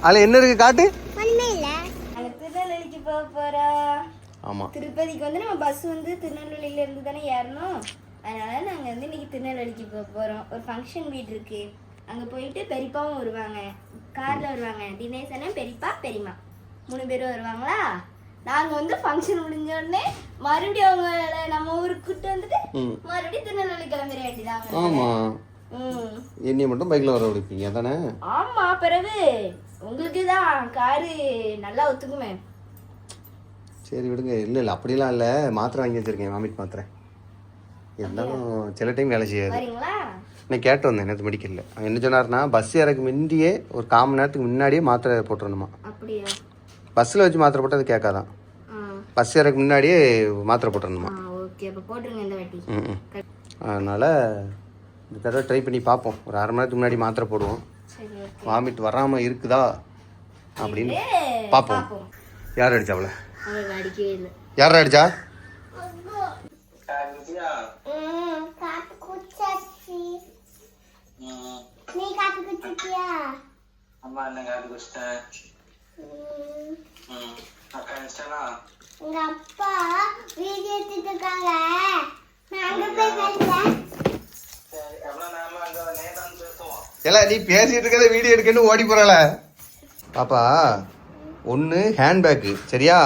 அதில் என்ன இருக்கு காட்டு? திருநெல்வேலிக்கு போக போறோம். ஆமா, திருப்பதிக்கு வந்து நம்ம பஸ் வந்து திருநெல்வேலியில இருந்து தானே ஏறணும். அதனால நாங்க வந்து இன்னைக்கு திருநெல்வேலிக்கு போக போறோம். ஒரு ஃபங்க்ஷன் வீடு இருக்கு, அங்க போயிட்டு பெரியப்பாவும் வருவாங்க, கார்ல வருவாங்க. தினேஷ் அண்ணன், பெரியப்பா, பெரியம்மா 3 பேரும் வருவாங்களா. நாங்க வந்து ஃபங்க்ஷன் முடிஞ்ச உடனே மறுபடியும் அவங்கள நம்ம ஊருக்கு கூட்டு வந்துட்டு மறுபடியும் திருநெல்வேலி கிளம்பிட வேண்டியதாங்க. ஆமா, என்னைய மட்டும் பைக்ல வர விடுப்பீங்க தானே? ஆமா, பிறகு உங்களுக்கு தான் காரு நல்லா ஒத்துக்குமே. சரி விடுங்க. இல்லை இல்லை அப்படிலாம் இல்லை, மாத்திரை வாங்கி வச்சிருக்கேன், வாமிட் மாத்திரை. இருந்தாலும் சில டைம் வேலை செய்யாது. நான் கேட்டு வந்தேன் நேற்று மெடிக்கலில். அவன் என்ன சொன்னார்னா, பஸ் இறக்கு முந்தியே ஒரு 1/4 மணி நேரத்துக்கு முன்னாடியே மாத்திரை போட்டுருணுமா. பஸ்ஸில் வச்சு மாத்திரை போட்டு அது கேட்காதான். பஸ் இறக்கு முன்னாடியே மாத்திரை போட்டுருணுமா. அதனால் இந்த தடவை ட்ரை பண்ணி பார்ப்போம். ஒரு 1/2 மணி நேரத்துக்கு முன்னாடி மாத்திரை போடுவோம். வாமிட் வராமல் இருக்குதா அப்படின்னு பார்ப்போம். யார் அடிச்சா அவளை? யார் அடிச்சா? அப்பா வீடியோ எடுத்துட்டு இருக்காங்க. நீ பேசிட்டு இருக்கத வீடியோ எடுக்கன்னு ஓடி போறல பாப்பா. ஒன்று ஹேண்ட்பேக்கு, சரியா?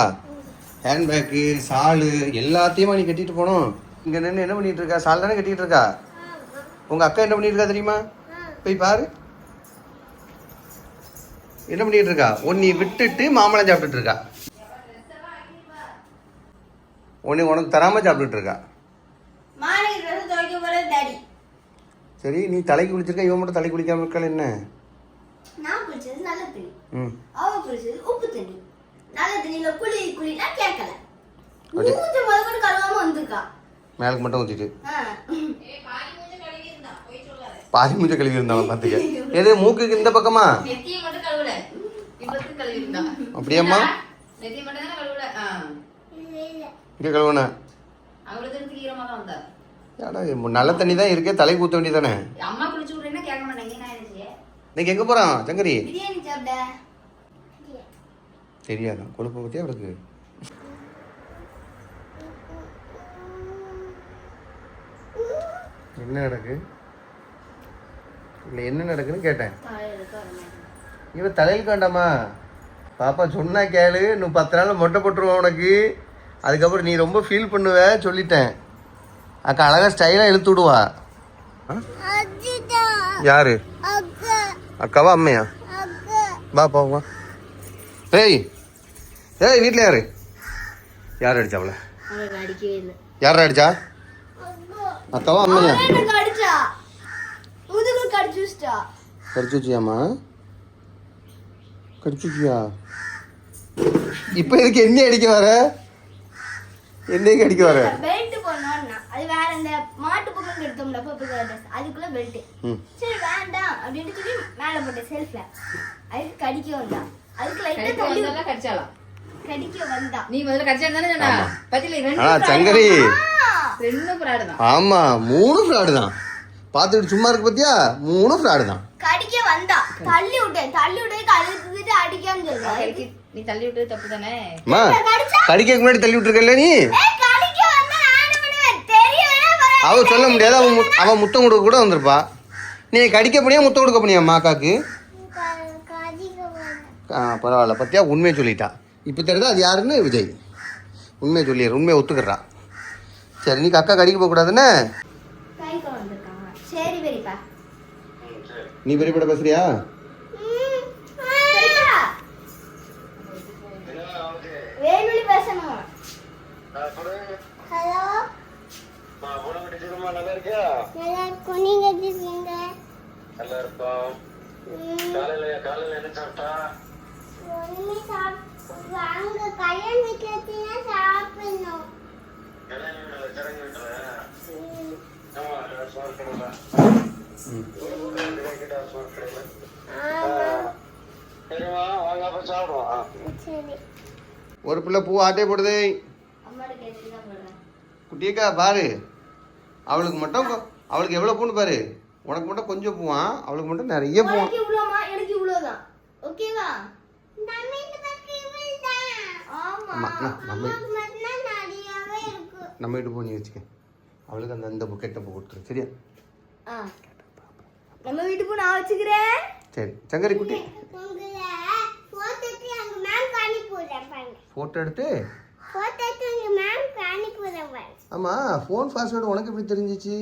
ஹேண்ட்பேக்கு, ஷாலு எல்லாத்தையுமா நீ கட்டிட்டு போனோம். இங்கே நின்று என்ன பண்ணிட்டு இருக்கா? ஷால் தானே கட்டிட்டு இருக்கா. உங்கள் அக்கா என்ன பண்ணிட்டு இருக்கா தெரியுமா? போய் பாரு என்ன பண்ணிட்டு இருக்கா. உன்னை விட்டுட்டு மாம்பழம் சாப்பிட்டுட்டு இருக்கா. உன்னை உனக்கு தராம சாப்பிட்டுட்டு இருக்கா. சரி, நீ தலைக்கு குளிச்சிருக்க, இவன் மட்டும் தலைக்கு குளிக்காம இருக்கா என்ன? நான் குளிச்சது நல்ல தண்ணி, அவ குளிச்சது உப்பு தண்ணி. நல்ல தண்ணியில குளினா கேட்கல. மூஞ்ச மொதல்ல கழுவாம வந்திருக்கா. மேலுக்கு மட்டும் ஊத்திட்டு பாதி மூஞ்ச கழுவி இருந்தாலும் பாத்துக்க. எது மூக்குக்கு இந்த பக்கமா? நெத்தியை மட்டும் கழுவல, இப்பத்துக்கு கழுவி இருந்தா. அப்படியேம்மா? நெத்தியை மட்டும் தான கழுவல. இங்க கழுவுன அவளுக்கு இருந்து ஈரமா தான் வந்தா. நல்ல தண்ணி தான் இருக்கே, தலைக்கு ஊத்த வேண்டியதானே. அம்மா குளிச்சு விடுறேன்னா கேட்க மாட்டாங்க. நான் என்ன செய்ய? நீங்க எங்க போறான் சங்கரி? பிரியாணி சாப்பிட. தெரியாதான் கொழுப்பு பத்தி அவளுக்கு. என்ன நடக்கு? இல்லை என்ன நடக்குன்னு கேட்டேன். இவன் தலையிலுக்கு வேண்டாமா? பாப்பா சொன்னா கேளு, இன்னும் 10 நாள் மொட்டை போட்டுருவோம் உனக்கு. அதுக்கப்புறம் நீ ரொம்ப ஃபீல் பண்ணுவ சொல்லிட்டேன். அக்கா அழகா ஸ்டைலாக இழுத்து விடுவா. யாரு? அக்காவா அம்மையா? வா போவா. ஏய் ஏய், வீட்டில் யாரு? யார் அடிச்சா அவளை? யார் அடிச்சா? அக்காவா அம்மையா? கடிச்சுச்சியாமா? கடிச்சுச்சியா? இப்போ இதுக்கு என்ன அடிக்க வர? என்னைக்கு அடிக்க வர? பெல்ட் போடணும்னா அது வேற. இந்த மாட்டு பொங்கல் எடுத்தோம்ல பப்பு கலர், அதுக்குள்ள பெல்ட். சரி வேண்டாம் அப்படினு சொல்லி மேல போட்ட செல்ஃப்ல. அதுக்கு கடிக்க வந்தா. அதுக்கு லைட்டா தள்ளி வந்தா கடிச்சாலாம். கடிக்க வந்தா. நீ முதல்ல கடிச்சானே சொன்னா. பத்தில ரெண்டு சங்கரி. ரெண்டு ஃப்ராட் தான். ஆமா, 3 ஃப்ராட் தான். பாத்துட்டு சும்மா இருக்கு பாத்தியா? 3 ஃப்ராட் தான். கடிக்க வந்தா. தள்ளி விட்டேன் கழுத்துட்டு அடிக்காம சொல்றா. நீ தள்ளி விட்டது தப்பு தானே. அம்மா, கடிக்க முன்னாடி தள்ளி விட்டுருக்கல நீ. அவ சொல்ல முடியாது. அவன் முத்தம் கொடுக்க கூட வந்திருப்பா. நீ கடிக்க போனியா முத்தம் கொடுக்க போனியா அக்காக்கு? பரவாயில்ல, பத்தியா உண்மையை சொல்லிட்டா. இப்போ தெரியுதா அது யாருன்னு? விஜய். உண்மையை சொல்லிடுற, உண்மையை ஒத்துக்கிறா. சரி, நீ அக்கா கடிக்க போகக்கூடாதுன்னு நீ பெரியப்பட பேசுறியா? ஒரு பிள்ளை பூ ஆட்டே போடுதே. குட்டியக்கா பாரு, அவளுக்கு மட்டும் அவளுக்கு எவ்வளவு பூன்னு பாரு. உனக்கு மட்டும் கொஞ்சம் பூவான், அவளுக்கு மட்டும் நிறைய பூவான். எனக்கு இவ்வளவுதான். ஓகேவா? ஆமாம் நம்ம வீட்டு போ நீ வச்சுக்க. அவளுக்கு அந்த அந்த கெட்ட பூ கொடுத்துரு சரியா? நம்ம வீட்டு பூ நான் வச்சுக்கிறேன். சரி சங்கரி குட்டி ஃபோட்டோ எடுத்து ஆமாம் ஃபோன் பாஸ்வேர்டு உனக்கு எப்படி தெரிஞ்சிச்சு?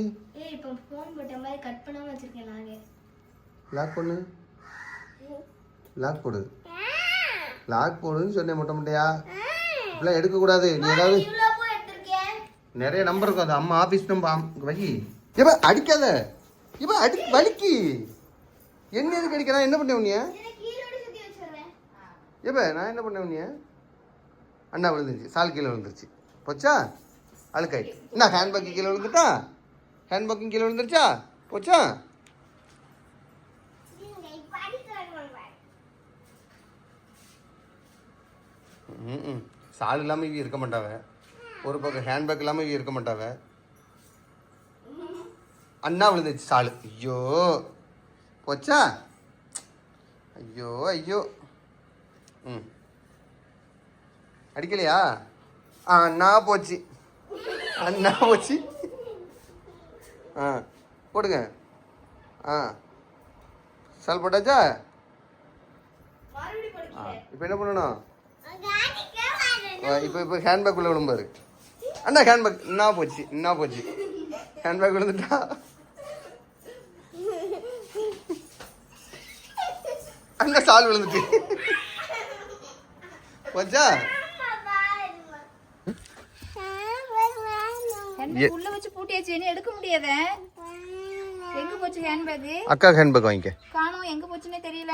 இப்போ ஃபோன் போட்ட மாதிரி கட் பண்ணாம வச்சிருக்கேன் நானே. லாக் பண்ணு. லாக் போடு. லாக் போடுன்னு சொன்னேன் மொட்டை மொட்டையா. இப்பெல்லாம் எடுக்கக்கூடாது. நீ ஏதாவது நிறைய நம்பர் இருக்கும். அது அம்மா ஆஃபீஸ் நம்பர் வை. இப்போ அடிக்காத. இப்போ வலிக்கு என்ன எதுக்கு அடிக்கிறேன்? என்ன பண்ண உன்னிய? இப்போ நான் என்ன பண்ண உன்னிய? அண்ணா விழுந்துருச்சு. சால் கீழே விழுந்துருச்சு. போச்சா? அழுக்காயிட்டு. என்ன ஹேண்ட்பேக்கு கீழே விழுந்துட்டா? ஹேண்ட்பேக்கும் கீழே விழுந்துருச்சா? போச்சா? சால் இல்லாமல் இவ இருக்க மாட்டாவ. ஒரு பக்கம் ஹேண்ட்பேக் இல்லாமல் இவ இருக்க மாட்டாவ. அண்ணா விழுந்துச்சு சால். ஐயோ போச்சா? ஐயோ ஐயோ. அடிக்கலையா? அண்ணா போச்சு. அண்ணா போச்சு. போடுங்க. சால் போட்டாச்சா? இப்போ என்ன பண்ணணும்? இப்போ ஹேண்ட்பேக் உள்ள விழும்பாரு. அண்ணா ஹேண்ட்பேக் என்ன போச்சு? என்ன போச்சு? ஹேண்ட்பேக் விழுந்துட்டா? அண்ணா சால் விழுந்துட்டு போச்சா? உள்ள வச்சு பூட்டியாச்சு. என்ன எடுக்க முடியாதே. எங்க போச்சு ஹேண்ட்பேக்? அக்கா ஹேண்ட்பேக் வாங்கிக்க. காணோம். எங்க போச்சுன்னே தெரியல.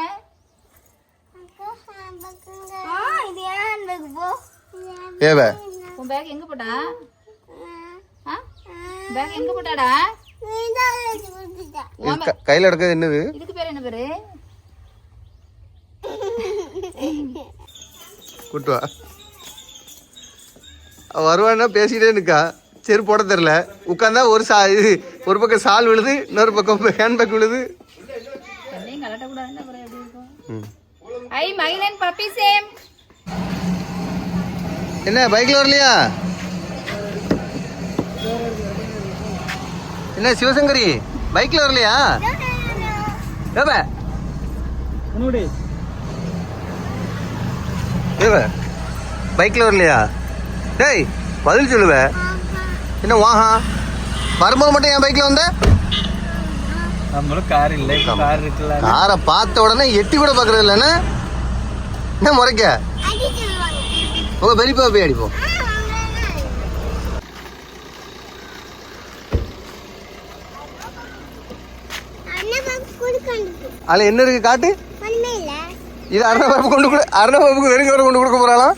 இது ஏன் பேக் போ? ஏவ உன் பேக் எங்க போட்டா? பேக் எங்க போட்டாடா? கையில எடுக்கிறது என்னது? இதுக்கு பேர் என்ன பேரு? கூட்டுவா வருவான்னா பேசிக்கிட்டே இருக்கா. சரி போட தெரில. உட்காந்தா ஒரு பக்கம் சால் விழுது, இன்னொரு பக்கம் ஹேண்ட்பேக் விழுது. என்னையும் கலட்டக்கூடாதுன்னு அப்புறம் எப்படி இருக்கும்? ஐ மகிழன் பப்பி சேம். என்ன பைக்ல வரலையா? என்ன சிவசங்கரி பைக்ல வரலையா? பைக்ல வரலையா? டேய் பதில் சொல்லுவ. என்ன வாஹா வரும்போது மட்டும் என் பைக்ல வந்த? கார் இல்லை, கார் இருக்குல்ல. காரை பார்த்த உடனே எட்டி கூட பாக்குறது இல்லைன்னா என்ன முறைக்க? உங்க பெரியப்பா போய் அடிப்போம். அதுல என்ன இருக்கு காட்டு? இது அருணாபாபு கொண்டு கூட அருணாபாபுக்கு வெறும் கவரை கொண்டு கொடுக்க போறாளாம்.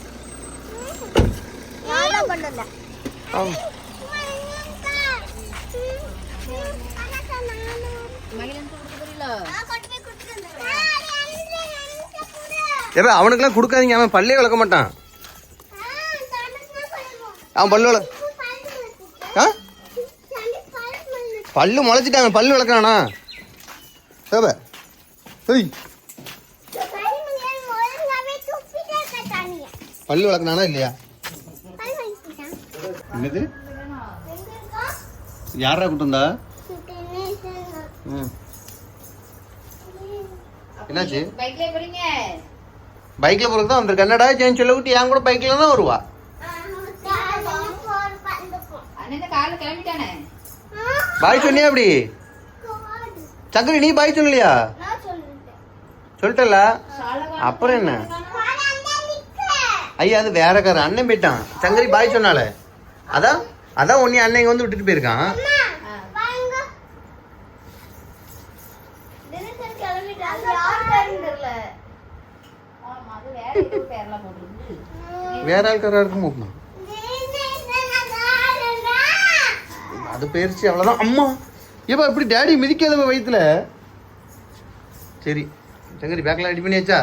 ஏப்பா அவனுக்குலாம் கொடுக்காதீங்க. அவன் பல்லே விளக்க மாட்டான். அவன் பல்லு முளைச்சிட்டாங்க. பல்லு விளக்கானா? பல்லு விளக்குனானா இல்லையா? என்னது யாரா கூட்டந்தா? என்னாச்சு? பைக்ல போறதுக்கு தான் வந்திருக்க. என்னடா ஜெயின் சொல்ல விட்டு என் கூட பைக்ல தான் வருவா. பாய் சொன்னியா? அப்படி சங்கரி நீ பாய் சொல்லலையா? சொல்லிட்டல அப்புறம் என்ன? ஐயா அது வேற கார அண்ணன் போயிட்டான். சங்கரி பாய் சொன்னால அதான் உன்னை அண்ணன் வந்து விட்டுட்டு போயிருக்கான். வேற ஆள்காரா இருக்கும். அது போயிருச்சு அவ்வளவுதான். அம்மா ஏப்பா இப்படி டேடி மிதிக்காத வயிற்றுல. சரி சங்கரி பேக்கெல்லாம் ரெடி பண்ணியாச்சா?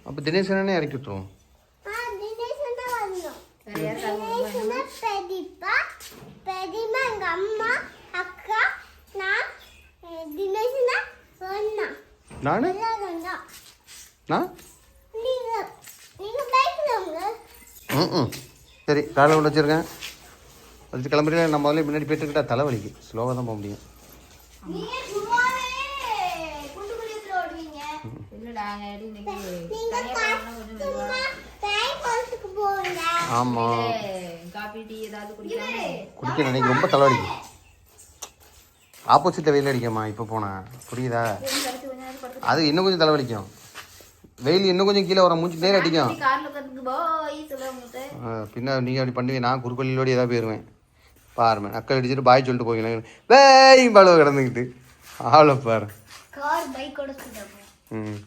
அப்போ தினேசனே இறக்கி விட்டுருவோம். நானு நான் ம் சரி காலை கொண்டு வச்சுருக்கேன். வச்சுட்டு கிளம்புறீங்க. நம்ம முதல்ல முன்னாடி போயிட்டுக்கிட்டா தலைவலிக்கு ஸ்லோவாக தான் போக முடியும். ஆமாம் குடிக்க நினைக்க ரொம்ப தலைவலிக்கு. ஆப்போசிட்டில் வெயில் அடிக்காமா இப்போ போனேன் புரியுதா? அது இன்னும் கொஞ்சம் தலைவலிக்கும். வெயில் இன்னும் கொஞ்சம் கீழே வர மூஞ்சி நேரம் அடிக்கும். பின்ன நீங்கள் அப்படி பண்ணுவீங்க. நான் குறுக்கொல்லியோடு ஏதாவது போயிடுவேன். பாருமே அக்கள் அடிச்சுட்டு பாய் சொல்லிட்டு போவீங்க. வேய் பழுவ கிடந்துக்கிட்டு ஆளை பாரு. ம்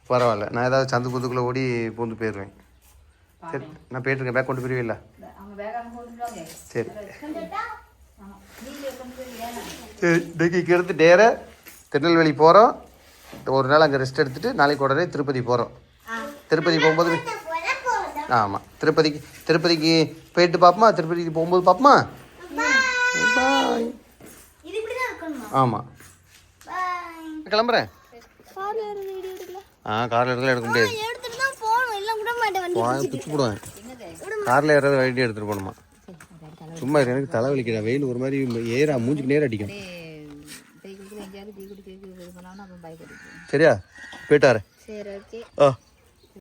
பரவாயில்ல. நான் ஏதாவது சந்து புத்துக்குள்ளே ஓடி பூந்து போயிடுவேன். சரி நான் போயிட்டுருக்கேன். பேக் கொண்டு போயிருவீல்ல? சரி சரி இன்னைக்கு எடுத்து டேரை திருநெல்வேலி போகிறோம். ஒரு நாள் அங்கே ரெஸ்ட் எடுத்துகிட்டு நாளைக்கு உடனே திருப்பதி போகிறோம். திருப்பதி போகும்போது ஆமாம் திருப்பதிக்கு போயிட்டு பார்ப்போமா? திருப்பதிக்கு போகும்போது பார்ப்போமா? பாய். ஆமாம் கிளம்புறேன். காரில் எடுக்கலாம் எடுக்க முடியாது. பிச்சு போடுவேன். காரில் ஏறாவது வண்டி எடுத்துகிட்டு போகணுமா? சும்மா எனக்கு தலைவலிக்கிறேன். வெயில் ஒரு மாதிரி ஏறா மூஞ்சுக்கு நேரம் அடிக்கும். சரியா போயிட்டாரு. சரி ஓகே. ஆ